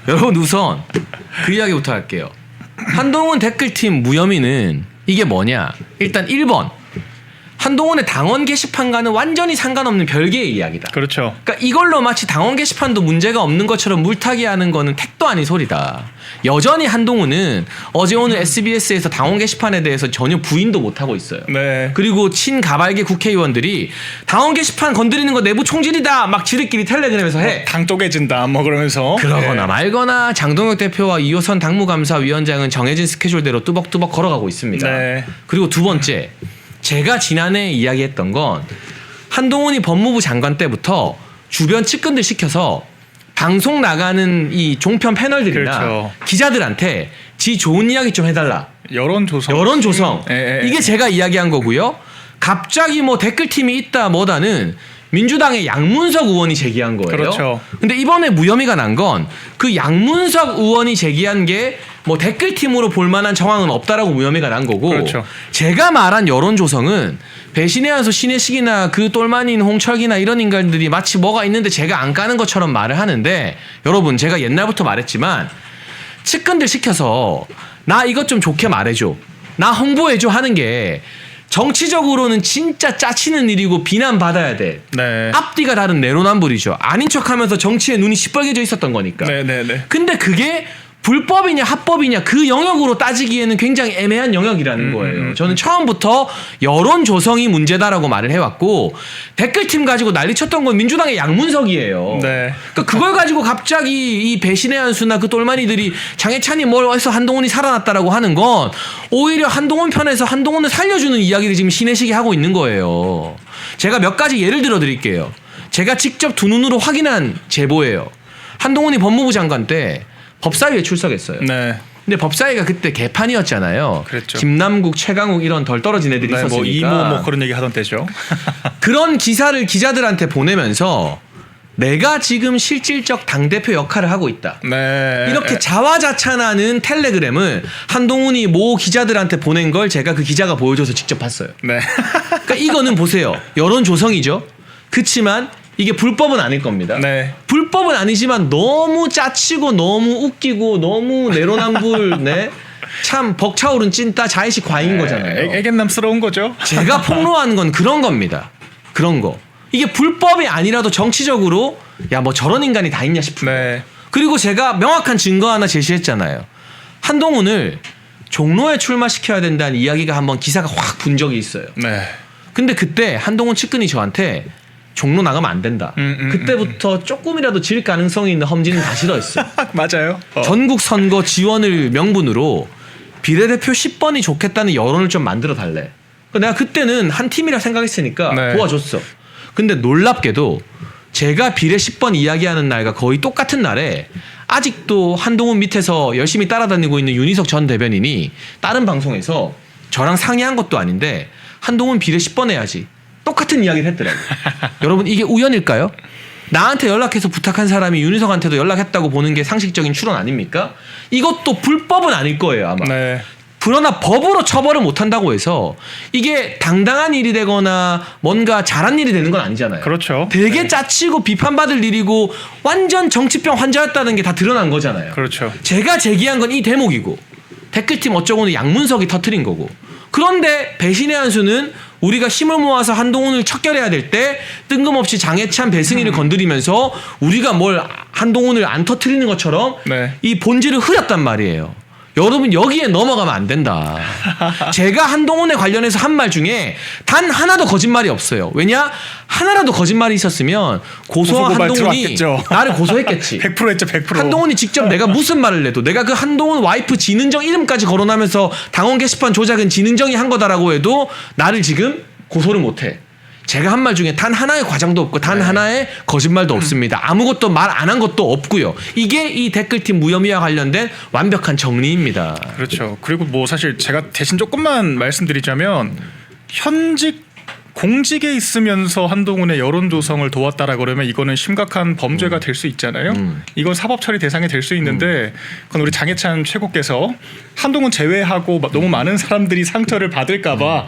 여러분 우선 그 이야기부터 할게요. 한동훈 댓글팀 무혐의는 이게 뭐냐? 일단 1번. 한동훈의 당원 게시판과는 완전히 상관없는 별개의 이야기다. 그렇죠. 그러니까 이걸로 마치 당원 게시판도 문제가 없는 것처럼 물타기하는 거는 택도 아닌 소리다. 여전히 한동훈은 어제 오늘 SBS에서 당원 게시판에 대해서 전혀 부인도 못하고 있어요. 네. 그리고 친가발계 국회의원들이 당원 게시판 건드리는 거 내부 총질이다 막 지들끼리 텔레그램에서 해. 당 쪼개진다 뭐 그러면서. 그러거나 네. 말거나 장동혁 대표와 이호선 당무감사위원장은 정해진 스케줄대로 뚜벅뚜벅 걸어가고 있습니다. 네. 그리고 두 번째, 제가 지난해 이야기했던 건 한동훈이 법무부 장관 때부터 주변 측근들 시켜서 방송 나가는 이 종편 패널들이나 그렇죠. 기자들한테 지 좋은 이야기 좀 해달라. 여론 조성. 여론 조성. 예. 이게 제가 이야기한 거고요. 갑자기 뭐 댓글팀이 있다 뭐다는 민주당의 양문석 의원이 제기한 거예요. 그렇죠. 근데 이번에 무혐의가 난 건 그 양문석 의원이 제기한 게 뭐 댓글팀으로 볼 만한 정황은 없다라고 무혐의가 난 거고 그렇죠. 제가 말한 여론 조성은 배신의 한수 신혜식이나 그 똘마니인 홍철기나 이런 인간들이 마치 뭐가 있는데 제가 안 까는 것처럼 말을 하는데 여러분 제가 옛날부터 말했지만 측근들 시켜서 나 이것 좀 좋게 말해줘. 나 홍보해줘 하는 게 정치적으로는 진짜 짜치는 일이고 비난받아야 돼. 네. 앞뒤가 다른 내로남불이죠. 아닌 척하면서 정치에 눈이 시뻘개져 있었던 거니까. 네네네. 근데 그게 불법이냐 합법이냐 그 영역으로 따지기에는 굉장히 애매한 영역이라는 거예요. 저는 처음부터 여론 조성이 문제다라고 말을 해왔고 댓글팀 가지고 난리쳤던 건 민주당의 양문석이에요. 네. 그러니까 그걸 가지고 갑자기 이 배신의 한수나 그 똘마니들이 장해찬이 뭘 해서 한동훈이 살아났다라고 하는 건 오히려 한동훈 편에서 한동훈을 살려주는 이야기를 지금 신혜식이 하고 있는 거예요. 제가 몇 가지 예를 들어 드릴게요. 제가 직접 두 눈으로 확인한 제보예요. 한동훈이 법무부 장관 때 법사위에 출석했어요. 네. 근데 법사위가 그때 개판이었잖아요. 그랬죠. 김남국, 최강욱 이런 덜 떨어진 애들이 네, 있었으니까. 뭐 이모 뭐 그런 얘기 하던 때죠. 그런 기사를 기자들한테 보내면서 내가 지금 실질적 당대표 역할을 하고 있다. 네. 이렇게 자화자찬하는 텔레그램을 한동훈이 모 기자들한테 보낸 걸 제가 그 기자가 보여줘서 직접 봤어요. 네. 그러니까 이거는 보세요. 여론 조성이죠. 그치만 이게 불법은 아닐 겁니다. 네. 불법은 아니지만 너무 짜치고 너무 웃기고 너무 내로남불 네? 참 벅차오른 찐따 자의식 과잉인 거잖아요. 애견남스러운 거죠. 제가 폭로하는 건 그런 겁니다. 그런 거. 이게 불법이 아니라도 정치적으로 야 뭐 저런 인간이 다 있냐 싶은 네. 거. 그리고 제가 명확한 증거 하나 제시했잖아요. 한동훈을 종로에 출마시켜야 된다는 이야기가 한번 기사가 확 분 적이 있어요. 네. 근데 그때 한동훈 측근이 저한테 종로 나가면 안 된다. 그때부터 조금이라도 질 가능성이 있는 험지는 다 싫어했어요. 맞아요. 전국 선거 지원을 명분으로 비례대표 10번이 좋겠다는 여론을 좀 만들어 달래. 내가 그때는 한 팀이라 생각했으니까 네. 도와줬어. 근데 놀랍게도 제가 비례 10번 이야기하는 날과 거의 똑같은 날에 아직도 한동훈 밑에서 열심히 따라다니고 있는 윤희석 전 대변인이 다른 방송에서 저랑 상의한 것도 아닌데 한동훈 비례 10번 해야지. 똑같은 이야기를 했더라고요. 여러분 이게 우연일까요? 나한테 연락해서 부탁한 사람이 윤희석한테도 연락했다고 보는 게 상식적인 추론 아닙니까? 이것도 불법은 아닐 거예요 아마. 네. 그러나 법으로 처벌을 못한다고 해서 이게 당당한 일이 되거나 뭔가 잘한 일이 되는 건 아니잖아요. 그렇죠. 되게 네. 짜치고 비판받을 일이고 완전 정치병 환자였다는 게 다 드러난 거잖아요. 그렇죠. 제가 제기한 건 이 대목이고 댓글팀 어쩌고는 양문석이 터트린 거고 그런데 배신의 한수는 우리가 힘을 모아서 한동훈을 척결해야 될 때 뜬금없이 장해찬 배승희를 건드리면서 우리가 뭘 한동훈을 안 터트리는 것처럼 네. 이 본질을 흐렸단 말이에요. 여러분 여기에 넘어가면 안 된다. 제가 한동훈에 관련해서 한 말 중에 단 하나도 거짓말이 없어요. 왜냐? 하나라도 거짓말이 있었으면 고소한 고소고발 한동훈이 들어왔겠죠. 나를 고소했겠지. 100% 했죠. 100%. 한동훈이 직접 내가 무슨 말을 해도 내가 그 한동훈 와이프 진은정 이름까지 거론하면서 당원 게시판 조작은 진은정이 한 거다라고 해도 나를 지금 고소를 못해. 제가 한 말 중에 단 하나의 과장도 없고 단 하나의 거짓말도 없습니다. 아무것도 말 안 한 것도 없고요. 이게 이 댓글팀 무혐의와 관련된 완벽한 정리입니다. 그렇죠. 그리고 뭐 사실 제가 대신 조금만 말씀드리자면 현직 공직에 있으면서 한동훈의 여론 조성을 도왔다라 그러면 이거는 심각한 범죄가 될 수 있잖아요. 이건 사법 처리 대상이 될 수 있는데 그건 우리 장해찬 최고께서 한동훈 제외하고 너무 많은 사람들이 상처를 받을까봐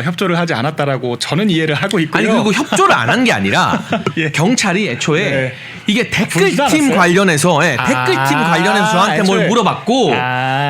협조를 하지 않았다라고 저는 이해를 하고 있고요. 아니 그리고 협조를 안 한 게 아니라 예. 경찰이 애초에 네. 이게 부르지도 댓글팀 않았어요? 관련해서 댓글팀 관련해서 저한테 뭘 애초에. 물어봤고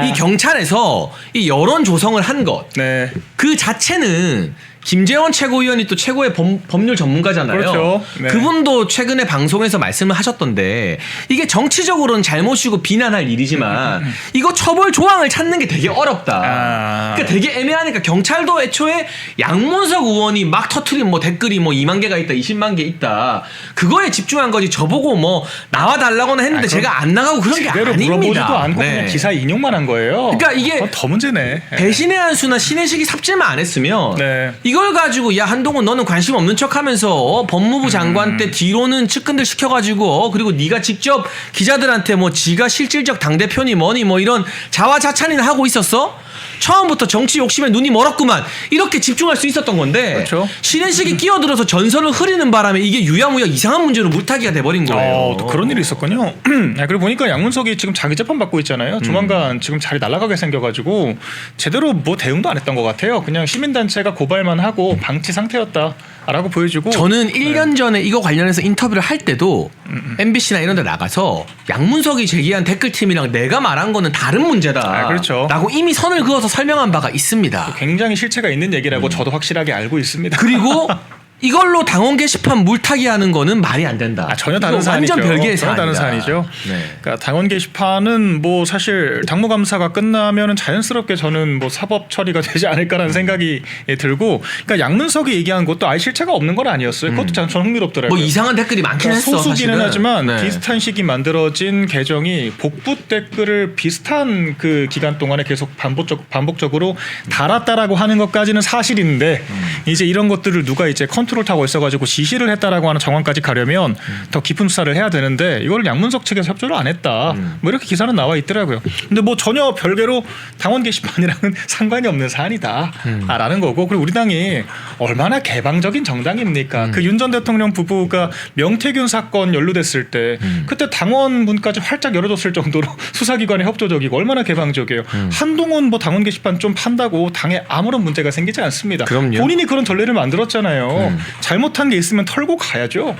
이 경찰에서 이 여론 조성을 한 것 네. 그 자체는 김재원 최고위원이 또 최고의 법률 전문가잖아요. 그렇죠. 네. 그분도 최근에 방송에서 말씀을 하셨던데 이게 정치적으로는 잘못이고 비난할 일이지만 이거 처벌 조항을 찾는 게 되게 어렵다. 그러니까 되게 애매하니까 경찰도 애초에 양문석 의원이 막 터트린 뭐 댓글이 뭐 2만 개가 있다, 20만 개 있다. 그거에 집중한 거지. 저보고 뭐 나와 달라고는 했는데 제가 안 나가고 그런 게 제대로 아닙니다. 물어보지도 않고 그냥 기사 인용만 한 거예요. 그러니까 이게 그건 더 문제네. 배신의 한수나 신의식이 삽질만 안 했으면 네. 이걸 가지고 야 한동훈 너는 관심 없는 척하면서 법무부 장관 때 뒤로는 측근들 시켜가지고 그리고 네가 직접 기자들한테 뭐 지가 실질적 당대표니 뭐니 뭐 이런 자화자찬이나 하고 있었어? 처음부터 정치 욕심에 눈이 멀었구만 이렇게 집중할 수 있었던 건데 그렇죠. 신의식이 끼어들어서 전선을 흐리는 바람에 이게 유야무야 이상한 문제로 물타기가 돼버린 거예요. 또 그런 일이 있었군요. 그리고 보니까 양문석이 지금 자기 재판 받고 있잖아요. 조만간 지금 자리 날아가게 생겨가지고 제대로 뭐 대응도 안 했던 것 같아요. 그냥 시민단체가 고발만 하고 방치 상태였다라고 보여주고. 저는 1년 전에 이거 관련해서 인터뷰를 할 때도 MBC나 이런 데 나가서 양문석이 제기한 댓글팀이랑 내가 말한 거는 다른 문제다. 그렇죠. 라고 이미 선을 그어서 설명한 바가 있습니다. 굉장히 실체가 있는 얘기라고 저도 확실하게 알고 있습니다. 그리고 이걸로 당원 게시판 물타기 하는 거는 말이 안 된다. 전혀 다른 이거 사안이죠. 완전 별개의 전혀 다른 사안이다. 사안이죠. 네. 그러니까 당원 게시판은 뭐 사실 당무감사가 끝나면은 자연스럽게 저는 뭐 사법 처리가 되지 않을까라는 생각이 들고, 그러니까 양문석이 얘기한 것도 아예 실체가 없는 건 아니었어요. 그것도 참 흥미롭더라고요. 뭐 이상한 댓글이 많긴 그러니까 했어. 소수기는 사실은. 하지만 네. 비슷한 시기 만들어진 계정이 복붙 댓글을 비슷한 그 기간 동안에 계속 반복적으로 달았다라고 하는 것까지는 사실인데 이제 이런 것들을 누가 이제 컨트롤 타고 있어가지고 지시를 했다라고 하는 정황까지 가려면 더 깊은 수사를 해야 되는데 이걸 양문석 측에서 협조를 안 했다. 뭐 이렇게 기사는 나와 있더라고요. 근데 뭐 전혀 별개로 당원 게시판이랑은 상관이 없는 사안이다라는 거고, 그리고 우리 당이 얼마나 개방적인 정당입니까? 그 윤 전 대통령 부부가 명태균 사건 연루됐을 때 그때 당원 문까지 활짝 열어줬을 정도로 수사기관에 협조적이고 얼마나 개방적이에요. 한동훈 뭐 당원 게시판 좀 판다고 당에 아무런 문제가 생기지 않습니다. 그럼요. 본인이 그런 전례를 만들었잖아요. 잘못한 게 있으면 털고 가야죠.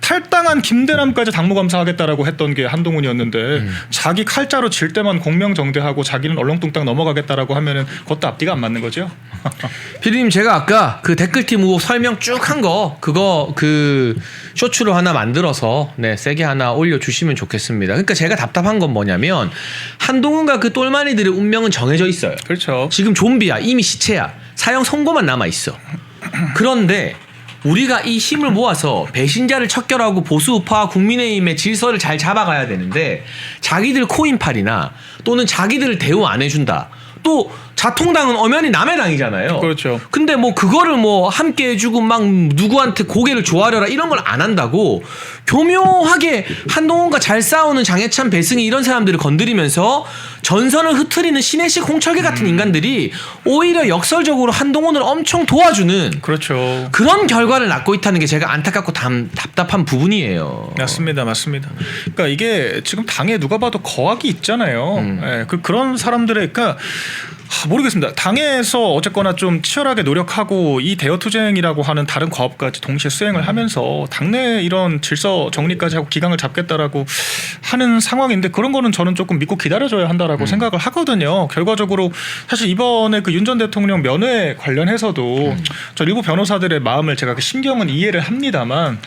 탈당한 김대남까지 당무감사하겠다라고 했던 게 한동훈이었는데 자기 칼자로 질 때만 공명정대하고 자기는 얼렁뚱땅 넘어가겠다라고 하면은 그것도 앞뒤가 안 맞는 거죠. 피디님 제가 아까 그 댓글팀 의혹 설명 쭉 한 거 그거 그 쇼츠로 하나 만들어서 네 세게 하나 올려주시면 좋겠습니다. 그러니까 제가 답답한 건 뭐냐면 한동훈과 그 똘마니들의 운명은 정해져 있어요. 그렇죠. 지금 좀비야. 이미 시체야. 사형 선고만 남아있어. 그런데 우리가 이 힘을 모아서 배신자를 척결하고 보수 우파와 국민의힘의 질서를 잘 잡아가야 되는데 자기들 코인팔이나 또는 자기들을 대우 안 해준다. 또 자통당은 엄연히 남의 당이잖아요. 그렇죠. 근데 뭐 그거를 뭐 함께 해주고 막 누구한테 고개를 조아려라 이런 걸 안 한다고 교묘하게 한동훈과 잘 싸우는 장해찬, 배승희 이런 사람들을 건드리면서 전선을 흐트리는 신혜식, 홍철계 같은 인간들이 오히려 역설적으로 한동훈을 엄청 도와주는 그렇죠. 그런 결과를 낳고 있다는 게 제가 안타깝고 답답한 부분이에요. 맞습니다. 그러니까 이게 지금 당에 누가 봐도 거악이 있잖아요. 예, 그런 사람들의 그러니까 모르겠습니다. 당에서 어쨌거나 좀 치열하게 노력하고 이 대여투쟁이라고 하는 다른 과업까지 동시에 수행을 하면서 당내 이런 질서 정리까지 하고 기강을 잡겠다라고 하는 상황인데 그런 거는 저는 조금 믿고 기다려줘야 한다라고 생각을 하거든요. 결과적으로 사실 이번에 그 윤 전 대통령 면회 관련해서도 저 일부 변호사들의 마음을 제가 그 심경은 이해를 합니다만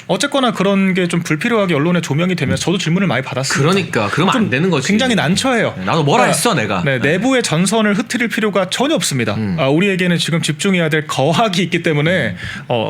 어쨌거나 그런 게 좀 불필요하게 언론에 조명이 되면서 저도 질문을 많이 받았습니다. 그러니까 그러면 안 되는 거지. 굉장히 난처해요. 나도 뭐라 했어 내가. 네, 내부의 전선을 흐트릴 필요가 전혀 없습니다. 우리에게는 지금 집중해야 될 거학이 있기 때문에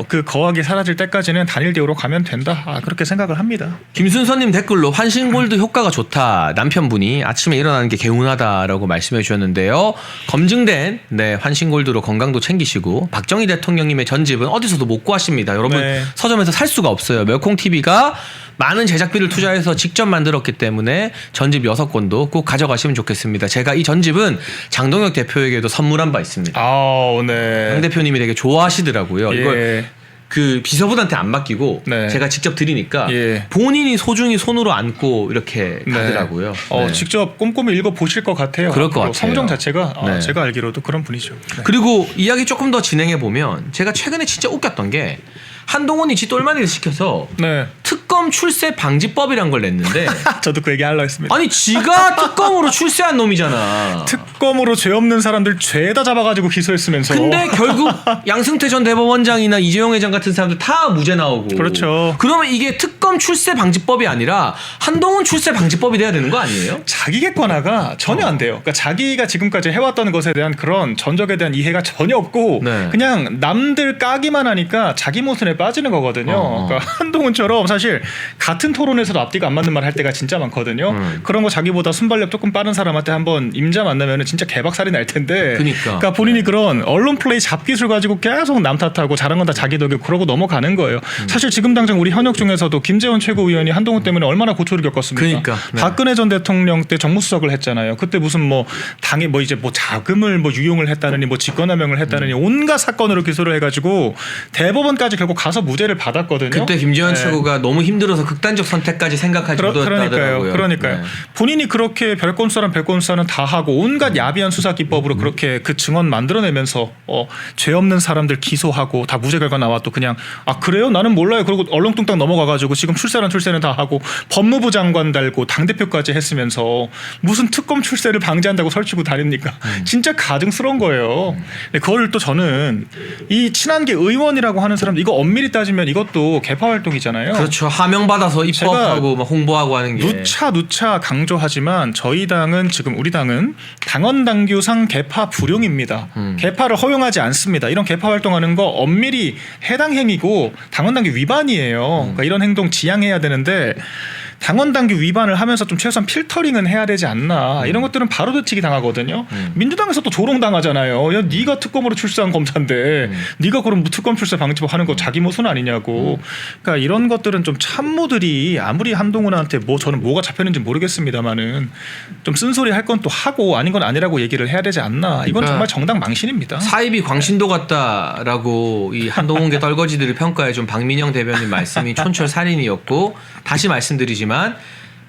그 거학이 사라질 때까지는 단일 대우로 가면 된다. 그렇게 생각을 합니다. 김순서님 댓글로 환신골드 효과가 좋다. 남편분이 아침에 일어나는 게 개운하다라고 말씀해 주셨는데요. 검증된 환신골드로 건강도 챙기시고 박정희 대통령님의 전집은 어디서도 못 구하십니다. 여러분 네. 서점에서 살 수가 없어요. 멸콩TV가 많은 제작비를 투자해서 직접 만들었기 때문에 전집 6권도 꼭 가져가시면 좋겠습니다. 제가 이 전집은 장동혁 대표에게도 선물한 바 있습니다. 아, 네. 장 대표님이 되게 좋아하시더라고요. 예. 이걸 그 비서분한테 안 맡기고 네. 제가 직접 드리니까 예. 본인이 소중히 손으로 안고 이렇게 네. 가더라고요. 네. 직접 꼼꼼히 읽어 보실 것 같아요. 그럴 것 같아요. 성정 자체가 네. 제가 알기로도 그런 분이죠. 네. 그리고 이야기 조금 더 진행해 보면 제가 최근에 진짜 웃겼던 게 한동훈이 지 똘마니를 시켜서 네. 특검 출세 방지법이란 걸 냈는데 저도 그 얘기 하려고 했습니다. 아니 지가 특검으로 출세한 놈이잖아. 특검으로 죄 없는 사람들 죄다 잡아가지고 기소했으면서. 근데 결국 양승태 전 대법원장이나 이재용 회장 같은 사람들 다 무죄 나오고. 그렇죠. 그러면 이게 특검 출세 방지법이 아니라 한동훈 출세 방지법이 돼야 되는 거 아니에요? 자기 객관화가 전혀 안 돼요. 그러니까 자기가 지금까지 해왔던 것에 대한 그런 전적에 대한 이해가 전혀 없고 네. 그냥 남들 까기만 하니까 자기 모순에 빠지는 거거든요. 그러니까 한동훈처럼 사실 같은 토론에서도 앞뒤가 안 맞는 말 할 때가 진짜 많거든요. 그런 거 자기보다 순발력 조금 빠른 사람한테 한번 임자 만나면 진짜 개박살이 날 텐데. 그러니까. 본인이 그런 언론 플레이 잡기술 가지고 계속 남 탓하고 잘한 건 다 자기 덕에 그러고 넘어가는 거예요. 사실 지금 당장 우리 현역 중에서도 김재원 최고위원이 한동훈 때문에 얼마나 고초를 겪었습니까? 그러니까. 네. 박근혜 전 대통령 때 정무수석을 했잖아요. 그때 무슨 뭐 당에 뭐 이제 뭐 자금을 뭐 유용을 했다느니 뭐 직권남용을 했다느니 온갖 사건으로 기소를 해가지고 대법원까지 결국 가서 무죄를 받았거든요. 그때 김재원 네. 최고가 너무 힘들어서 극단적 선택까지 생각하지 못했다더라고요. 그러니까요. 네. 본인이 그렇게 별건 수사는 별건 수사는 다 하고 온갖 야비한 수사 기법으로 그렇게 그 증언 만들어내면서 죄 없는 사람들 기소하고 다 무죄 결과 나왔도 그냥 아 그래요? 나는 몰라요. 그러고 얼렁뚱땅 넘어가가지고 지금 출세는 다 하고 법무부 장관 달고 당 대표까지 했으면서 무슨 특검 출세를 방지한다고 설치고 다닙니까? 진짜 가증스러운 거예요. 근데 그걸 또 저는 이 친한계 의원이라고 하는 사람 이거 엄밀히 따지면 이것도 개파 활동이잖아요. 그렇죠. 하명 받아서 입법하고 막 홍보하고 하는 게 누차 강조하지만 저희 당은 지금 우리 당은 당원 당규상 개파 불용입니다. 개파를 허용하지 않습니다. 이런 개파 활동하는 거 엄밀히 해당 행위고 당원 당규 위반이에요. 그러니까 이런 행동 지양해야 되는데 당원 당규 위반을 하면서 좀 최소한 필터링은 해야 되지 않나. 이런 것들은 바로 되치기 당하거든요. 민주당에서 또 조롱 당하잖아요. 야, 네가 특검으로 출세한 검사인데 네가 그럼 특검 출세 방지법 하는 거 자기 모순 아니냐고. 그러니까 이런 것들은 좀 참모들이 아무리 한동훈한테 뭐 저는 뭐가 잡혔는지 모르겠습니다만은 좀 쓴소리 할 건 또 하고 아닌 건 아니라고 얘기를 해야 되지 않나. 이건 그러니까 정말 정당 망신입니다. 사입이 광신도 같다라고 이 한동훈계 떨거지들을 평가해 준 박민영 대변인 말씀이 촌철살인이었고 다시 말씀드리지만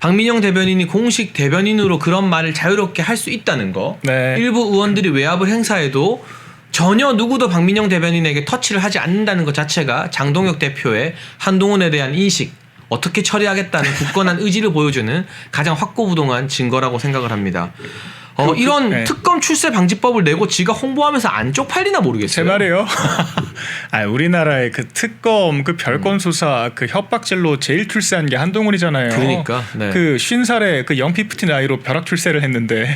박민영 대변인이 공식 대변인으로 그런 말을 자유롭게 할 수 있다는 거 네. 일부 의원들이 외압을 행사해도 전혀 누구도 박민영 대변인에게 터치를 하지 않는다는 것 자체가 장동혁 대표의 한동훈에 대한 인식 어떻게 처리하겠다는 굳건한 의지를 보여주는 가장 확고부동한 증거라고 생각을 합니다. 이런 네. 특검 출세 방지법을 내고 지가 홍보하면서 안 쪽팔리나 모르겠어요. 제 말이에요. 우리나라의 그 특검, 그 별건 수사, 그 협박질로 제일 출세한 게 한동훈이잖아요. 그러니까, 네. 그 50살에 그 영피프티 나이로 벼락 출세를 했는데,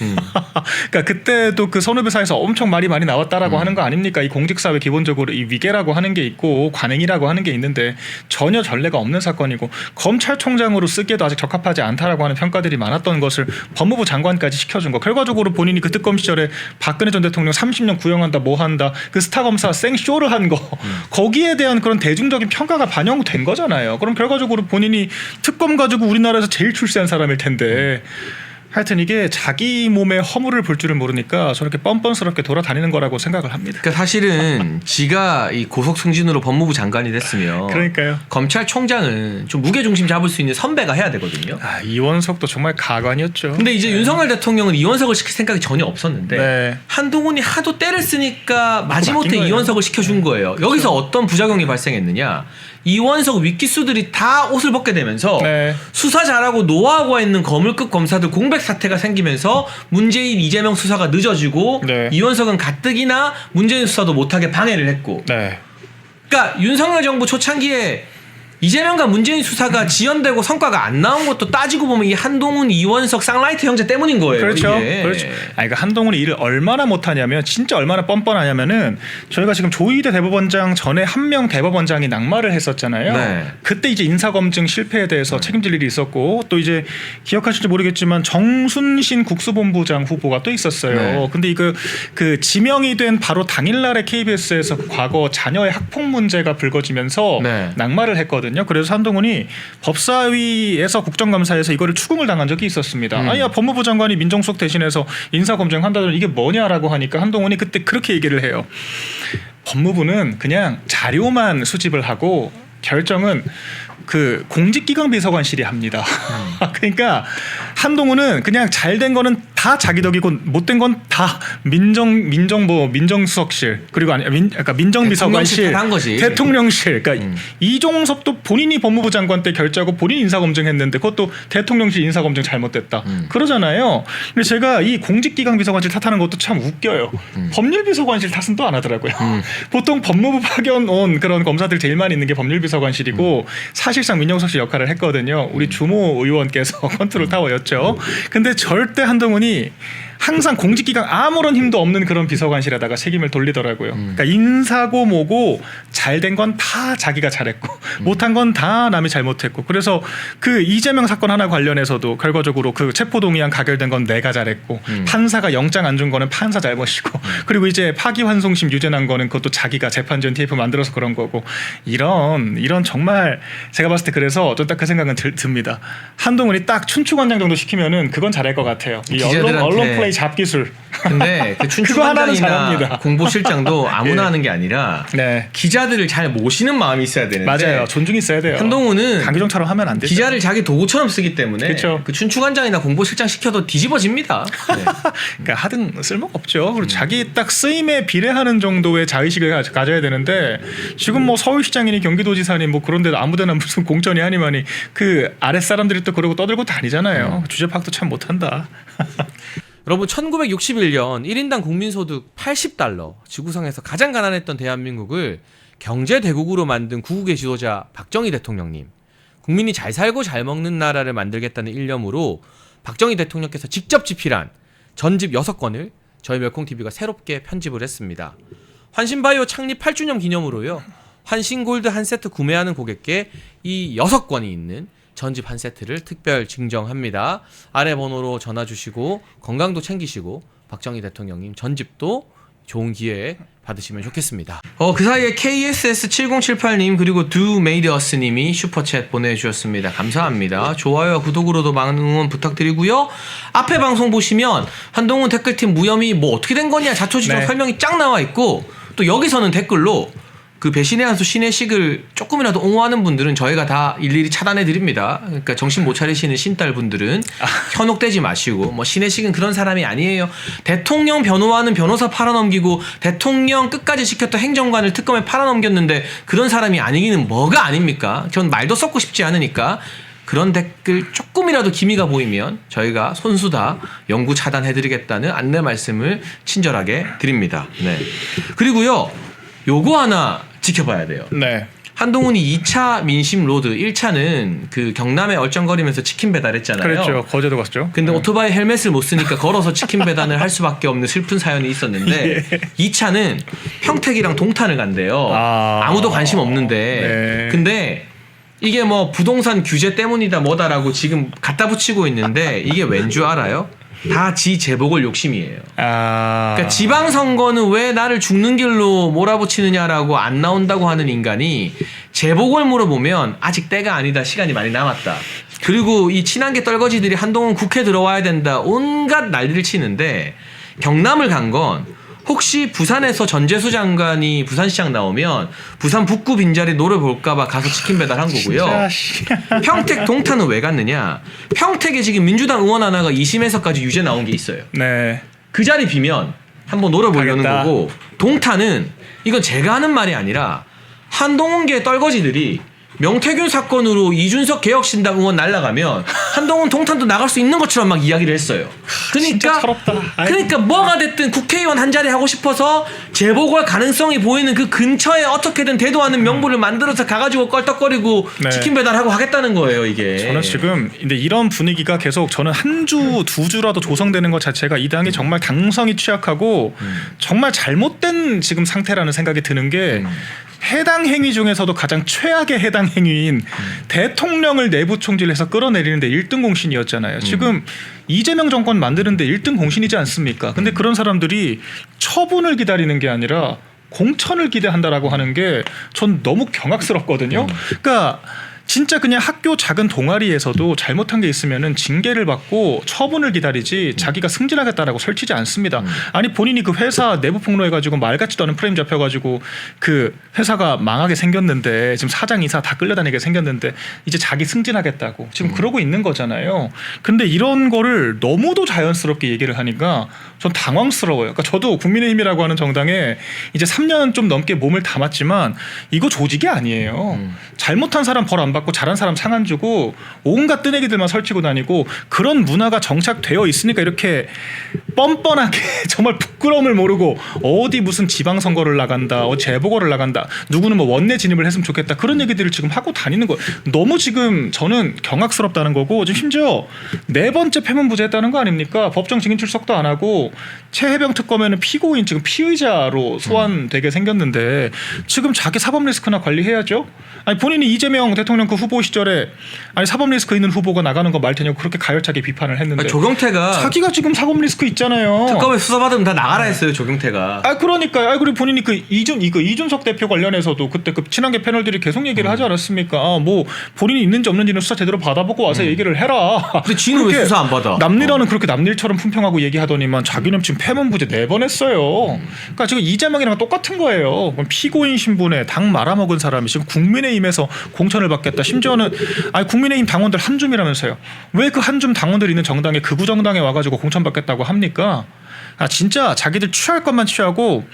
그러니까 그때도 그 선후배사에서 엄청 말이 많이 나왔다라고 하는 거 아닙니까? 이 공직사회 기본적으로 이 위계라고 하는 게 있고 관행이라고 하는 게 있는데 전혀 전례가 없는 사건이고 검찰총장으로 쓰기에도 아직 적합하지 않다라고 하는 평가들이 많았던 것을 법무부 장관까지 시켜준 거. 결과적으로 본인이 그 특검 시절에 박근혜 전 대통령 30년 구형한다 뭐 한다 그 스타 검사 생쇼를 한 거 거기에 대한 그런 대중적인 평가가 반영된 거잖아요. 그럼 결과적으로 본인이 특검 가지고 우리나라에서 제일 출세한 사람일 텐데 하여튼 이게 자기 몸에 허물을 볼 줄을 모르니까 저렇게 뻔뻔스럽게 돌아다니는 거라고 생각을 합니다. 그러니까 사실은 지가 이 고속 승진으로 법무부 장관이 됐으면 그러니까요. 검찰총장은 좀 무게 중심 잡을 수 있는 선배가 해야 되거든요. 이원석도 정말 가관이었죠. 근데 이제 윤석열 대통령은 이원석을 시킬 생각이 전혀 없었는데 네. 한동훈이 하도 때를 쓰니까 마지못해 거예요. 이원석을 시켜준 거예요. 여기서 어떤 부작용이 발생했느냐. 이원석 윗기수들이 다 옷을 벗게 되면서 네. 수사 잘하고 노하우가 있는 거물급 검사들 공백 사태가 생기면서 문재인 이재명 수사가 늦어지고 네. 이원석은 가뜩이나 문재인 수사도 못하게 방해를 했고 네. 그러니까 윤석열 정부 초창기에 이재명과 문재인 수사가 지연되고 성과가 안 나온 것도 따지고 보면 이 한동훈, 이원석, 쌍라이트 형제 때문인 거예요. 그렇죠. 이게. 그렇죠. 그러니까 한동훈이 일을 얼마나 못하냐면 진짜 얼마나 뻔뻔하냐면은 저희가 지금 조희대 대법원장 전에 한 명 대법원장이 낙마를 했었잖아요. 네. 그때 이제 인사검증 실패에 대해서 책임질 일이 있었고 또 이제 기억하실지 모르겠지만 정순신 국수본부장 후보가 또 있었어요. 네. 근데 이거 그 지명이 된 바로 당일날에 KBS에서 과거 자녀의 학폭 문제가 불거지면서 네. 낙마를 했거든요. 있었거든요. 그래서 한동훈이 법사위에서 국정감사에서 이거를 추궁을 당한 적이 있었습니다. 아니야 법무부 장관이 민정수석 대신해서 인사검증한다더니 이게 뭐냐라고 하니까 한동훈이 그때 그렇게 얘기를 해요. 법무부는 그냥 자료만 수집을 하고 결정은 그 공직기강 비서관실이 합니다. 그러니까 한동훈은 그냥 잘된 거는 다 자기 덕이고 못된 건 다 민정수석실 그리고 민정비서관실 대통령실 한 거지. 대통령실. 그러니까 이종섭도 본인이 법무부 장관 때 결재하고 본인 인사검증했는데 그것도 대통령실 인사검증 잘못됐다. 그러잖아요. 근데 제가 이 공직기강 비서관실 탓하는 것도 참 웃겨요. 법률비서관실 탓은 또 안 하더라고요. 보통 법무부 파견 온 그런 검사들 제일 많이 있는 게 법률비서관실이고 사실상 민정수석실 역할을 했거든요. 우리 주모 의원께서 컨트롤 타워였죠. 근데 절대 한동훈이 항상 공직기강 아무런 힘도 없는 그런 비서관실에다가 책임을 돌리더라고요. 그러니까 인사고 뭐고 잘된 건 다 자기가 잘했고 못한 건 다 남이 잘못했고 그래서 그 이재명 사건 하나 관련해서도 결과적으로 그 체포동의안 가결된 건 내가 잘했고 판사가 영장 안 준 거는 판사 잘못이고 그리고 이제 파기환송심 유죄난 거는 그것도 자기가 재판전 TF 만들어서 그런 거고 이런 정말 제가 봤을 때 그래서 저 딱 그 생각은 듭니다. 한동훈이 딱 춘추관장 정도 시키면은 그건 잘할 것 같아요. 이 언론 플레이 잡기술. 근데 그 춘추관장이나 공보실장도 아무나 하는 게 아니라 네. 기자들을 잘 모시는 마음이 있어야 되는데 맞아요. 존중이 있어야 돼요. 한동훈은 강기정처럼 하면 안 되죠. 기자를 자기 도구처럼 쓰기 때문에 그쵸. 그 춘추관장이나 공보실장 시켜도 뒤집어집니다. 네. 그러니까 하등 쓸모가 없죠. 그리고 자기 딱 쓰임에 비례하는 정도의 자의식을 가져야 되는데 지금 뭐 서울시장이니 경기도지사니 뭐 그런데 아무데나 무슨 공천이 하니만이 그 아랫 사람들이 또 그러고 떠들고 다니잖아요. 주제 파악도 참 못한다. 여러분 1961년 1인당 국민소득 80달러 지구상에서 가장 가난했던 대한민국을 경제대국으로 만든 구국의 지도자 박정희 대통령님 국민이 잘 살고 잘 먹는 나라를 만들겠다는 일념으로 박정희 대통령께서 직접 집필한 전집 6권을 저희 멸콩TV가 새롭게 편집을 했습니다. 환신바이오 창립 8주년 기념으로요. 환신골드 한 세트 구매하는 고객께 이 6권이 있는 전집 한 세트를 특별 증정합니다. 아래 번호로 전화 주시고 건강도 챙기시고 박정희 대통령님 전집도 좋은 기회에 받으시면 좋겠습니다. 그 사이에 KSS7078님 그리고 두메이드어스님이 슈퍼챗 보내주셨습니다. 감사합니다. 좋아요와 구독으로도 많은 응원 부탁드리고요. 앞에 방송 보시면 한동훈 댓글팀 무혐의 뭐 어떻게 된 거냐 자초지종 네. 설명이 쫙 나와 있고 또 여기서는 댓글로 그 배신의 한수 신의 식을 조금이라도 옹호하는 분들은 저희가 다 일일이 차단해 드립니다. 그러니까 정신 못 차리시는 신딸 분들은 현혹되지 마시고 뭐 신의 식은 그런 사람이 아니에요. 대통령 변호하는 변호사 팔아넘기고 대통령 끝까지 지켰던 행정관을 특검에 팔아넘겼는데 그런 사람이 아니기는 뭐가 아닙니까? 전 말도 섞고 싶지 않으니까 그런 댓글 조금이라도 기미가 보이면 저희가 손수 다 영구 차단해드리겠다는 안내 말씀을 친절하게 드립니다. 네. 그리고요. 요거 하나 지켜봐야 돼요. 네. 한동훈이 2차 민심 로드 1차는 그 경남에 얼쩡거리면서 치킨 배달했잖아요. 그렇죠. 거제도 갔죠. 근데 오토바이 헬멧을 못 쓰니까 걸어서 치킨 배달을 할 수밖에 없는 슬픈 사연이 있었는데 2차는 평택이랑 동탄을 간대요. 아무도 관심 없는데. 네. 근데 이게 뭐 부동산 규제 때문이다 뭐다라고 지금 갖다 붙이고 있는데 이게 왠 줄 알아요? 다 지 재보궐 욕심이에요. 그러니까 지방선거는 왜 나를 죽는 길로 몰아붙이느냐라고 안 나온다고 하는 인간이 재보궐 물어보면 아직 때가 아니다. 시간이 많이 남았다. 그리고 이 친한계 떨거지들이 한동훈 국회 들어와야 된다. 온갖 난리를 치는데 경남을 간 건 혹시 부산에서 전재수 장관이 부산시장 나오면 부산 북구 빈자리 노려볼까봐 가서 치킨 배달한 거고요. 평택 동탄은 왜 갔느냐. 평택에 지금 민주당 의원 하나가 2심에서까지 유죄 나온 게 있어요. 네. 그 자리 비면 한번 노려보려는 가겠다. 거고 동탄은 이건 제가 하는 말이 아니라 한동훈계 떨거지들이 명태균 사건으로 이준석 개혁신당 의원 날아가면 한동훈 동탄도 나갈 수 있는 것처럼 막 이야기를 했어요. 진짜 철없다. 그러니까 뭐가 됐든 국회의원 한 자리 하고 싶어서 재보궐 가능성이 보이는 그 근처에 어떻게든 대도하는 명분을 만들어서 가가지고 껄떡거리고 네. 치킨 배달하고 하겠다는 거예요. 이게. 저는 지금 근데 이런 분위기가 계속 저는 한 주, 2주라도 조성되는 것 자체가 이 당이 정말 당성이 취약하고 정말 잘못된 지금 상태라는 생각이 드는 게 해당 행위 중에서도 가장 최악의 해당 행위인 대통령을 내부 총질해서 끌어내리는데 1등 공신이었잖아요. 지금 이재명 정권 만드는데 1등 공신이지 않습니까? 근데 그런 사람들이 처분을 기다리는 게 아니라 공천을 기대한다라고 하는 게 전 너무 경악스럽거든요. 그러니까 진짜 그냥 학교 작은 동아리에서도 잘못한 게 있으면은 징계를 받고 처분을 기다리지 자기가 승진하겠다라고 설치지 않습니다. 아니 본인이 그 회사 내부 폭로해가지고 말 같지도 않은 프레임 잡혀가지고 그 회사가 망하게 생겼는데 지금 사장 이사 다 끌려다니게 생겼는데 이제 자기 승진하겠다고 지금 그러고 있는 거잖아요. 근데 이런 거를 너무도 자연스럽게 얘기를 하니까 전 당황스러워요. 그러니까 저도 국민의힘이라고 하는 정당에 이제 3년 좀 넘게 몸을 담았지만 이거 조직이 아니에요. 잘못한 사람 벌 안 받고 잘한 사람 상한 주고 온갖 뜨내기들만 설치고 다니고 그런 문화가 정착되어 있으니까 이렇게 뻔뻔하게 정말 부끄러움을 모르고 어디 무슨 지방선거를 나간다, 재보궐을 나간다, 누구는 뭐 원내 진입을 했으면 좋겠다 그런 얘기들을 지금 하고 다니는 거 너무 지금 저는 경악스럽다는 거고 지금 심지어 4번째 패문부재했다는 거 아닙니까? 법정 증인 출석도 안 하고 최혜병 특검에는 피고인 지금 피의자로 소환되게 생겼는데 지금 자기 사법 리스크나 관리해야죠. 아니 본인이 이재명 대통령 그 후보 시절에 아니 사법 리스크 있는 후보가 나가는 거 말 테냐고 그렇게 가열차게 비판을 했는데 아니, 조경태가 자기가 지금 사법 리스크 있잖아요. 특검에 수사받으면 다 나가라 했어요. 조경태가. 아 그러니까요. 아 그리고 본인이 그 이준석 대표 관련해서도 그때 그 친한계 패널들이 계속 얘기를 하지 않았습니까? 아, 뭐 본인이 있는지 없는지는 수사 제대로 받아보고 와서 얘기를 해라. 근데 지는 왜 수사 안 받아? 남일하는 그렇게 남일처럼 품평하고 얘기하더니만 자기는 지금 패문부재 4번 했어요. 그러니까 지금 이재명이랑 똑같은 거예요. 그럼 피고인 신분에 당 말아먹은 사람이 지금 국민의힘에서 공천을 받겠다. 심지어는 아니 국민의힘 당원들 한 줌이라면서요. 왜 그 한 줌 당원들이 있는 정당에 극우 정당에 와가지고 공천 받겠다고 합니까? 아 진짜 자기들 취할 것만 취하고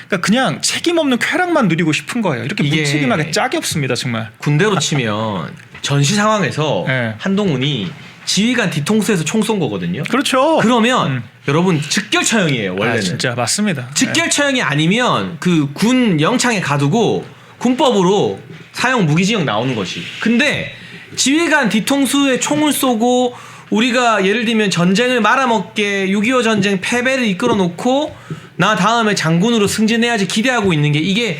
그러니까 그냥 책임 없는 쾌락만 누리고 싶은 거예요. 이렇게 이게 무책임하게 짝이 없습니다 정말. 군대로 치면 전시 상황에서 네. 한동훈이 지휘관 뒤통수에서 총 쏜 거거든요. 그렇죠. 그러면 여러분 직결 처형이에요 원래는. 아, 진짜 맞습니다. 직결 처형이 아니면 그 군 영창에 가두고 군법으로 사형 무기징역 나오는 것이. 근데 지휘관 뒤통수에 총을 쏘고 우리가 예를 들면 전쟁을 말아먹게 6.25 전쟁 패배를 이끌어 놓고 나 다음에 장군으로 승진해야지 기대하고 있는 게 이게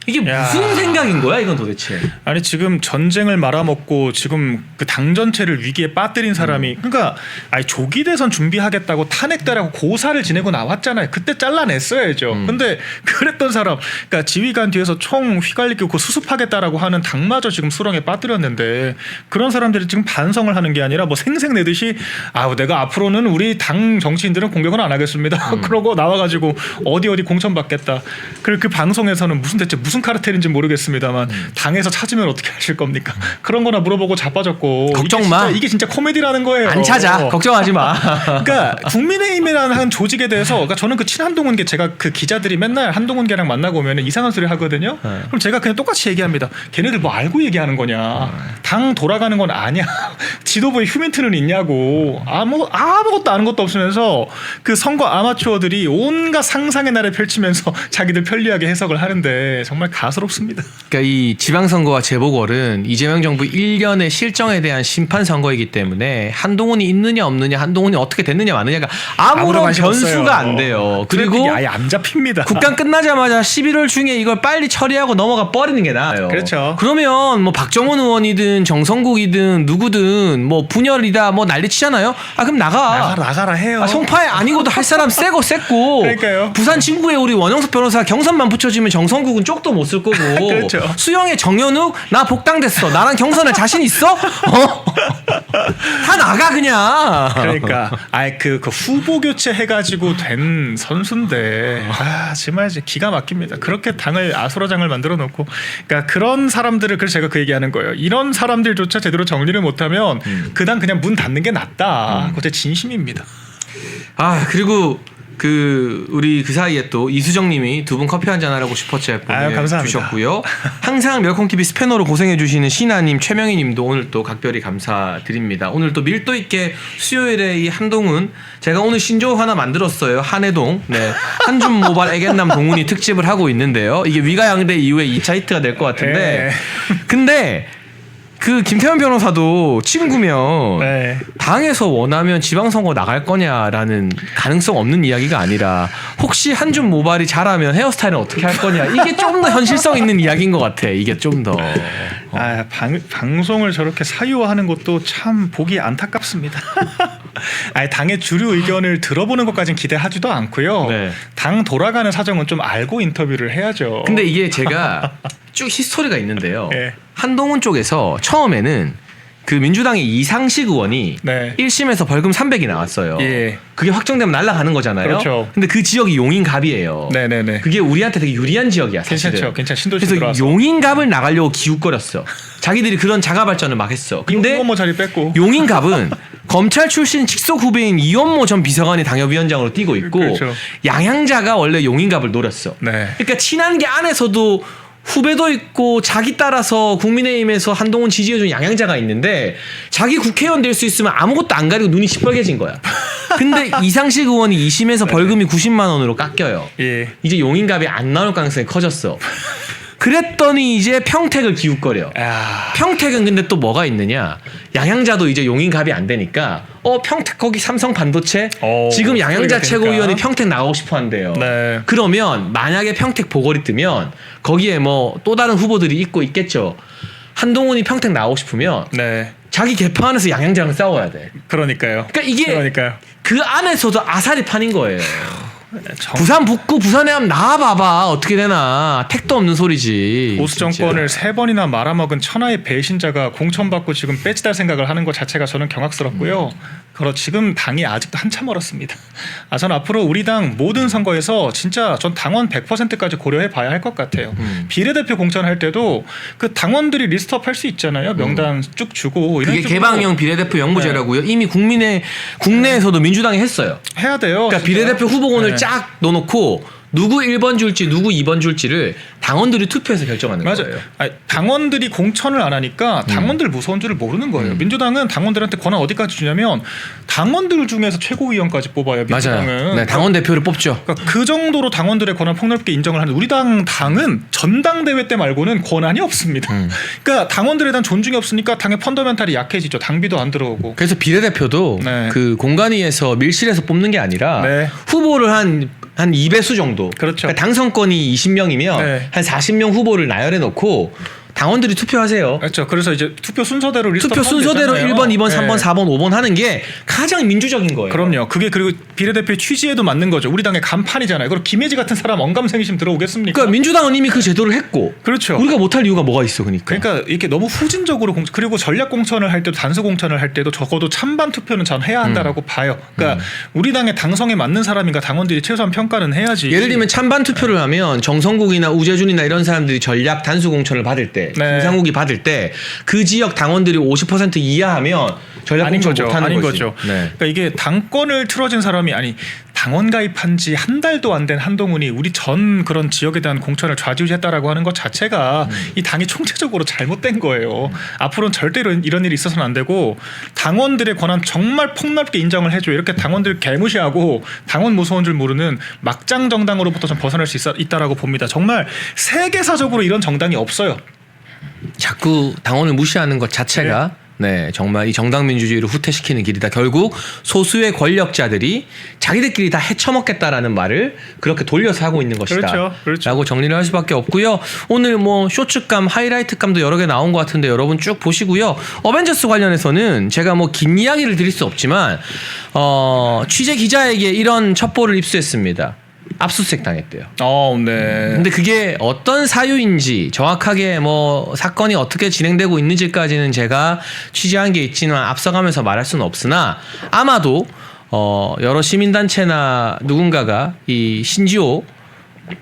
무슨 생각인 거야 이건 도대체. 아니 지금 전쟁을 말아먹고 지금 그 당 전체를 위기에 빠뜨린 사람이 그러니까 아니 조기 대선 준비하겠다고 탄핵되라고 고사를 지내고 나왔잖아요. 그때 잘라냈어야죠. 근데 그랬던 사람 그러니까 지휘관 뒤에서 총 휘갈리고 그 수습하겠다라고 하는 당마저 지금 수렁에 빠뜨렸는데 그런 사람들이 지금 반성을 하는 게 아니라 뭐 생색내듯이 아 내가 앞으로는 우리 당 정치인들은 공격은 안 하겠습니다. 그러고 나와가지고 어디 공천 받겠다. 그리고 그 방송에서는 무슨 카르텔인지 모르겠습니다만 당에서 찾으면 어떻게 하실 겁니까? 그런 거나 물어보고 자빠졌고 걱정 마. 이게 진짜 코미디라는 거예요. 안 찾아. 걱정하지 마. 그러니까 국민의힘이라는 한 조직에 대해서 그러니까 저는 그 친한동훈계 제가 그 기자들이 맨날 한동훈계랑 만나고 오면 이상한 소리 하거든요. 그럼 제가 그냥 똑같이 얘기합니다. 걔네들 뭐 알고 얘기하는 거냐. 당 돌아가는 건 아니야. 지도부에 휴민트는 있냐고. 아무것도 아는 것도 없으면서 그 선거 아마추어들이 온갖 상상의 나를 펼치면서 자기들 편리하게 해석을 하는데 정말 가스롭습니다. 그러니까 이 지방선거와 재보궐은 이재명 정부 1년의 실정에 대한 심판 선거이기 때문에 한동훈이 있느냐 없느냐, 한동훈이 어떻게 됐느냐 마느냐가 아무런 변수가 안 돼요. 그리고 아예 안 잡힙니다. 국감 끝나자마자 11월 중에 이걸 빨리 처리하고 넘어가 버리는 게 나아요. 그렇죠. 그러면 뭐 박정원 의원이든 정성국이든 누구든 뭐 분열이다 뭐 난리치잖아요. 아 그럼 나가라 해요. 송파에 아니고도 할 사람 쎄고 그러니까요. 부산 친구에 우리 원영석 변호사 경선만 붙여주면 정성국은 쪽도 못 쓸 거고 그렇죠. 수영의 정현욱 나 복당됐어. 나랑 경선할 자신 있어? 다 나가 그냥. 그러니까 아예 그 후보 교체 해가지고 된 선수인데 정말 기가 막힙니다. 그렇게 당을 아수라장을 만들어 놓고 그러니까 그런 사람들을 그래서 제가 그 얘기하는 거예요. 이런 사람들조차 제대로 정리를 못하면 그 당 그냥 문 닫는 게 낫다. 그게 제 진심입니다. 아 그리고 우리 그 사이에 또 이수정님이 두 분 커피 한잔 하라고 슈퍼챗 보내주셨고요. 항상 멸콩TV 스패너로 고생해주시는 신하님, 최명희님도 오늘 또 각별히 감사드립니다. 오늘 또 밀도 있게 수요일에 이 한동훈 제가 오늘 신조어 하나 만들었어요. 한해동. 네. 한줌 모발 애견남 동훈이 특집을 하고 있는데요. 이게 위가양대 이후에 2차 히트가 될 것 같은데 근데 그 김태현 변호사도 친구면 당에서 원하면 지방선거 나갈 거냐라는 가능성 없는 이야기가 아니라 혹시 한줌 모발이 잘하면 헤어스타일은 어떻게 할 거냐 이게 좀 더 현실성 있는 이야기인 것 같아. 이게 좀 더. 방송을 저렇게 사유화하는 것도 참 보기 안타깝습니다. 아니 당의 주류 의견을 들어보는 것까지는 기대하지도 않고요. 네. 당 돌아가는 사정은 좀 알고 인터뷰를 해야죠. 근데 이게 제가 쭉 히스토리가 있는데요. 예. 한동훈 쪽에서 처음에는 그 민주당의 이상식 의원이 네. 1심에서 벌금 300이 나왔어요. 예. 그게 확정되면 날아가는 거잖아요. 그렇죠. 근데 그 지역이 용인갑이에요. 네네네. 그게 우리한테 되게 유리한 지역이야. 사실은. 괜찮죠. 괜찮. 신도시 그래서 들어와서. 용인갑을 나가려고 기웃거렸어. 자기들이 그런 자가 발전을 막 했어. 근데 용모 자리 뺐고. 용인갑은 검찰 출신 직속 후배인 이원모 전 비서관이 당협위원장으로 뛰고 있고 그렇죠. 양양자가 원래 용인갑을 노렸어. 네. 그러니까 친한 게 안에서도 후배도 있고 자기 따라서 국민의힘에서 한동훈 지지해준 양양자가 있는데 자기 국회의원 될 수 있으면 아무것도 안 가리고 눈이 시뻘개진 거야. 근데 이상식 의원이 2심에서 벌금이 90만 원으로 깎여요. 예. 이제 용인갑이 안 나올 가능성이 커졌어. 그랬더니 이제 평택을 기웃거려. 아. 평택은 근데 또 뭐가 있느냐? 양양자도 이제 용인갑이 안 되니까 평택 거기 삼성 반도체 지금 양양자 소리가 최고위원이 되니까. 평택 나가고 싶어 한대요. 네. 그러면 만약에 평택 보궐이 뜨면 거기에 뭐 또 다른 후보들이 있겠죠. 한동훈이 평택 나오고 싶으면 네. 자기 개파 안에서 양양자랑 싸워야 돼. 그러니까요. 그러니까 이게 그러니까요. 그 안에서도 아사리판인 거예요. 정- 부산 붙고 부산에 하면 나와봐봐 어떻게 되나. 택도 없는 소리지. 보수 진짜. 정권을 3번이나 말아먹은 천하의 배신자가 공천받고 지금 빼지달 생각을 하는 것 자체가 저는 경악스럽고요. 그렇 지금 당이 아직도 한참 멀었습니다. 전 앞으로 우리 당 모든 선거에서 진짜 전 당원 100%까지 고려해 봐야 할 것 같아요. 비례대표 공천할 때도 그 당원들이 리스트업 할 수 있잖아요. 명단 쭉 주고 이런 그게 식으로 개방형 비례대표 영부제라고요. 이미 국내에서도 민주당이 했어요. 해야 돼요. 그러니까 진짜. 비례대표 후보군을 네. 쫙 넣어놓고 누구 1번 줄지 누구 2번 줄지를 당원들이 투표해서 결정하는 맞아요. 거예요. 아니, 당원들이 공천을 안 하니까 당원들 무서운 줄을 모르는 거예요. 민주당은 당원들한테 권한 어디까지 주냐면 당원들 중에서 최고위원까지 뽑아요. 민주당은. 맞아요. 네, 당원 대표를 뽑죠. 그러니까 그 정도로 당원들의 권한 폭넓게 인정을 하는 우리 당은 전당대회 때 말고는 권한이 없습니다. 그러니까 당원들에 대한 존중이 없으니까 당의 펀더멘탈이 약해지죠. 당비도 안 들어오고. 그래서 비례대표도 네. 그 공간위에서 밀실에서 뽑는 게 아니라 네. 후보를 한 2배수 정도. 그렇죠. 그러니까 당선권이 20명이면 네. 한 40명 후보를 나열해 놓고 당원들이 투표하세요. 그렇죠. 그래서 이제 투표 순서대로 리스트업 투표 순서대로 되잖아요. 1번, 2번, 네. 3번, 4번, 5번 하는 게 가장 민주적인 거예요. 그럼요. 그게 그리고 비례대표 취지에도 맞는 거죠. 우리 당의 간판이잖아요. 그럼 김혜지 같은 사람 언감생심 들어오겠습니까? 그러니까 민주당은 이미 그 제도를 했고 그렇죠. 우리가 못할 이유가 뭐가 있어, 그러니까 이렇게 너무 후진적으로 그리고 전략 공천을 할 때도 단수 공천을 할 때도 적어도 찬반 투표는 전 해야 한다라고 봐요. 그러니까 우리 당의 당성에 맞는 사람인가 당원들이 최소한 평가는 해야지. 예를 들면 찬반 투표를 하면 정성국이나 우재준이나 이런 사람들이 전략 단수 공천을 받을 때, 네. 김상국이 받을 때 그 지역 당원들이 50% 이하하면 전략 아닌 공천 거죠. 못하는 아닌 거지. 거죠. 네. 그러니까 이게 당권을 틀어진 사람이 아니 당원 가입한 지 한 달도 안 된 한동훈이 우리 전 그런 지역에 대한 공천을 좌지우지했다라고 하는 것 자체가 이 당이 총체적으로 잘못된 거예요. 앞으로는 절대로 이런 일이 있어서는 안 되고 당원들의 권한 정말 폭넓게 인정을 해줘. 이렇게 당원들 개무시하고 당원 무서운 줄 모르는 막장 정당으로부터 좀 벗어날 수 있다라고 봅니다. 정말 세계사적으로 이런 정당이 없어요. 자꾸 당원을 무시하는 것 자체가 네, 정말 이 정당 민주주의를 후퇴시키는 길이다. 결국 소수의 권력자들이 자기들끼리 다 헤쳐먹겠다라는 말을 그렇게 돌려서 하고 있는 것이다. 그렇죠. 그렇죠. 라고 정리를 할 수밖에 없고요. 오늘 뭐 쇼츠감, 하이라이트감도 여러 개 나온 것 같은데 여러분 쭉 보시고요. 어벤져스 관련해서는 제가 뭐 긴 이야기를 드릴 수 없지만 취재 기자에게 이런 첩보를 입수했습니다. 압수수색 당했대요. 네. 근데 그게 어떤 사유인지 정확하게 뭐 사건이 어떻게 진행되고 있는지까지는 제가 취재한 게 있지만 앞서가면서 말할 수는 없으나 아마도 여러 시민단체나 누군가가 이 신지호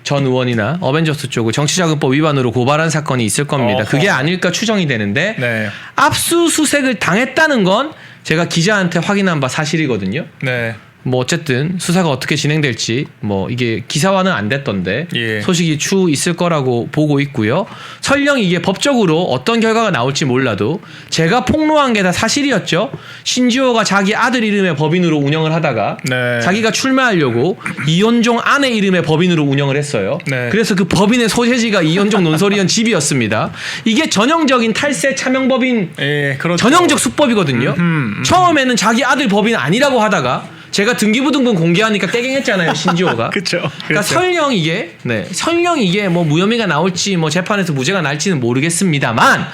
전 의원이나 어벤져스 쪽을 정치자금법 위반으로 고발한 사건이 있을 겁니다. 그게 아닐까 추정이 되는데 네. 압수수색을 당했다는 건 제가 기자한테 확인한 바 사실이거든요. 네. 뭐 어쨌든 수사가 어떻게 진행될지 뭐 이게 기사화는 안 됐던데 예. 소식이 추후 있을 거라고 보고 있고요. 설령 이게 법적으로 어떤 결과가 나올지 몰라도 제가 폭로한 게 다 사실이었죠. 신지호가 자기 아들 이름의 법인으로 운영을 하다가 네. 자기가 출마하려고 이현종 아내 이름의 법인으로 운영을 했어요. 네. 그래서 그 법인의 소재지가 이현종 논설위원 집이었습니다. 이게 전형적인 탈세 차명법인 예, 그렇죠. 전형적 수법이거든요. 처음에는 자기 아들 법인 아니라고 하다가 제가 등기부등본 공개하니까 깨갱했잖아요, 신지호가. 그렇죠. 그러니까 설령 이게 뭐 무혐의가 나올지 뭐 재판에서 무죄가 날지는 모르겠습니다만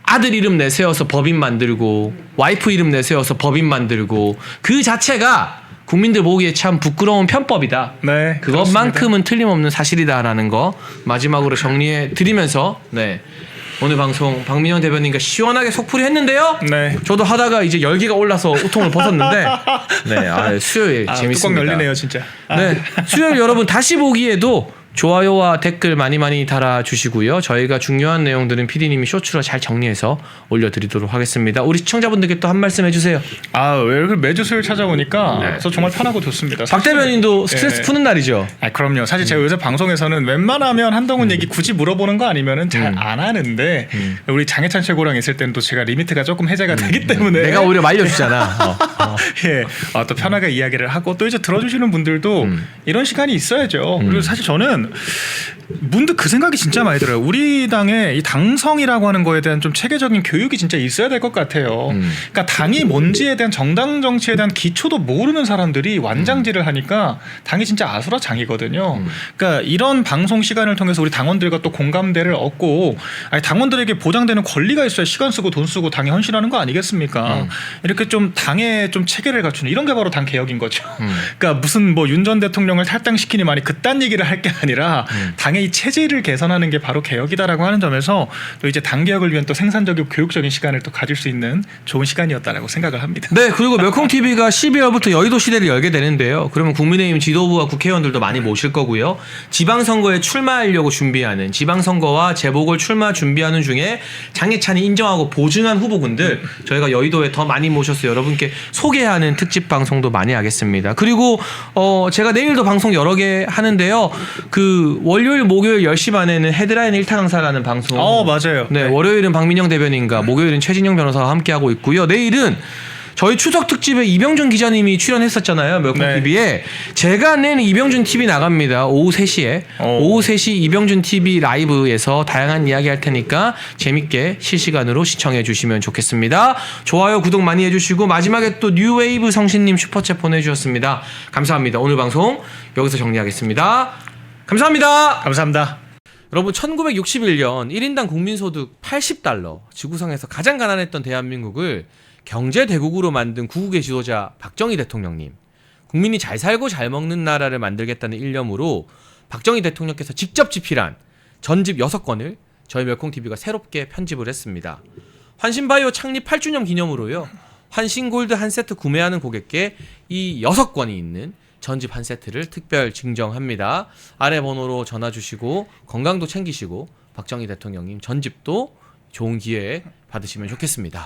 아들 이름 내세워서 법인 만들고 와이프 이름 내세워서 법인 만들고 그 자체가 국민들 보기에 참 부끄러운 편법이다. 네, 그것만큼은 틀림없는 사실이다라는 거 마지막으로 정리해 드리면서 네. 오늘 방송 박민영 대변인과 시원하게 속풀이 했는데요. 네. 저도 하다가 이제 열기가 올라서 우통을 벗었는데 네, 수요일 재밌습니다. 뚜껑 열리네요, 진짜. 네, 수요일 여러분 다시 보기에도 좋아요와 댓글 많이 달아주시고요. 저희가 중요한 내용들은 PD님이 쇼츠로 잘 정리해서 올려드리도록 하겠습니다. 우리 시청자분들께 또 한 말씀 해주세요. 왜 이렇게 매주 수요일 찾아오니까 네. 그래서 정말 편하고 좋습니다. 박 대변인도 스트레스 푸는 날이죠. 그럼요. 사실 제가 요새 방송에서는 웬만하면 한동훈 얘기 굳이 물어보는 거 아니면은 잘 안 하는데 우리 장해찬 최고랑 있을 때는 또 제가 리미트가 조금 해제가 되기 때문에 내가 오히려 말려주잖아. 예, 또 편하게 이야기를 하고 또 이제 들어주시는 분들도 이런 시간이 있어야죠. 그리고 사실 저는 문득 그 생각이 진짜 많이 들어요. 우리 당의 이 당성이라고 하는 거에 대한 좀 체계적인 교육이 진짜 있어야 될 것 같아요. 그러니까 당이 뭔지에 대한 정당 정치에 대한 기초도 모르는 사람들이 완장질을 하니까 당이 진짜 아수라장이거든요. 그러니까 이런 방송 시간을 통해서 우리 당원들과 또 공감대를 얻고 당원들에게 보장되는 권리가 있어야 시간 쓰고 돈 쓰고 당에 헌신하는 거 아니겠습니까? 이렇게 좀 당의 좀 체계를 갖추는 이런 게 바로 당 개혁인 거죠. 그러니까 무슨 뭐 윤 전 대통령을 탈당시키니 많이 그딴 얘기를 할 게 아니라 당의 이 체질을 개선하는 게 바로 개혁이다라고 하는 점에서 또 이제 당 개혁을 위한 또 생산적이고 교육적인 시간을 또 가질 수 있는 좋은 시간이었다라고 생각을 합니다. 네, 그리고 멸콩TV가 12월부터 여의도 시대를 열게 되는데요. 그러면 국민의힘 지도부와 국회의원들도 많이 모실 거고요. 지방선거에 출마하려고 준비하는 지방선거와 재보궐 출마 준비하는 중에 장해찬이 인정하고 보증한 후보군들 저희가 여의도에 더 많이 모셔서 여러분께 소개하는 특집 방송도 많이 하겠습니다. 그리고 제가 내일도 방송 여러 개 하는데요. 그 월요일 목요일 10시 반에는 헤드라인 1타 강사라는 방송. 맞아요. 네, 월요일은 박민영 대변인과 목요일은 최진영 변호사와 함께하고 있고요. 내일은 저희 추석 특집에 이병준 기자님이 출연했었잖아요. 멸콩TV에. 제가 낸 이병준 TV 나갑니다. 오후 3시에. 오후 3시 이병준 TV 라이브에서 다양한 이야기 할 테니까 재밌게 실시간으로 시청해 주시면 좋겠습니다. 좋아요, 구독 많이 해주시고 마지막에 또 뉴웨이브 성신님 슈퍼챗 보내주셨습니다. 감사합니다. 오늘 방송 여기서 정리하겠습니다. 감사합니다. 감사합니다. 여러분 1961년 1인당 국민소득 80달러 지구상에서 가장 가난했던 대한민국을 경제대국으로 만든 구국의 지도자 박정희 대통령님, 국민이 잘 살고 잘 먹는 나라를 만들겠다는 일념으로 박정희 대통령께서 직접 집필한 전집 6권을 저희 멸콩TV가 새롭게 편집을 했습니다. 환신바이오 창립 8주년 기념으로요. 환신골드 한 세트 구매하는 고객께 이 6권이 있는 전집 한 세트를 특별 증정합니다. 아래 번호로 전화 주시고 건강도 챙기시고 박정희 대통령님 전집도 좋은 기회에 받으시면 좋겠습니다.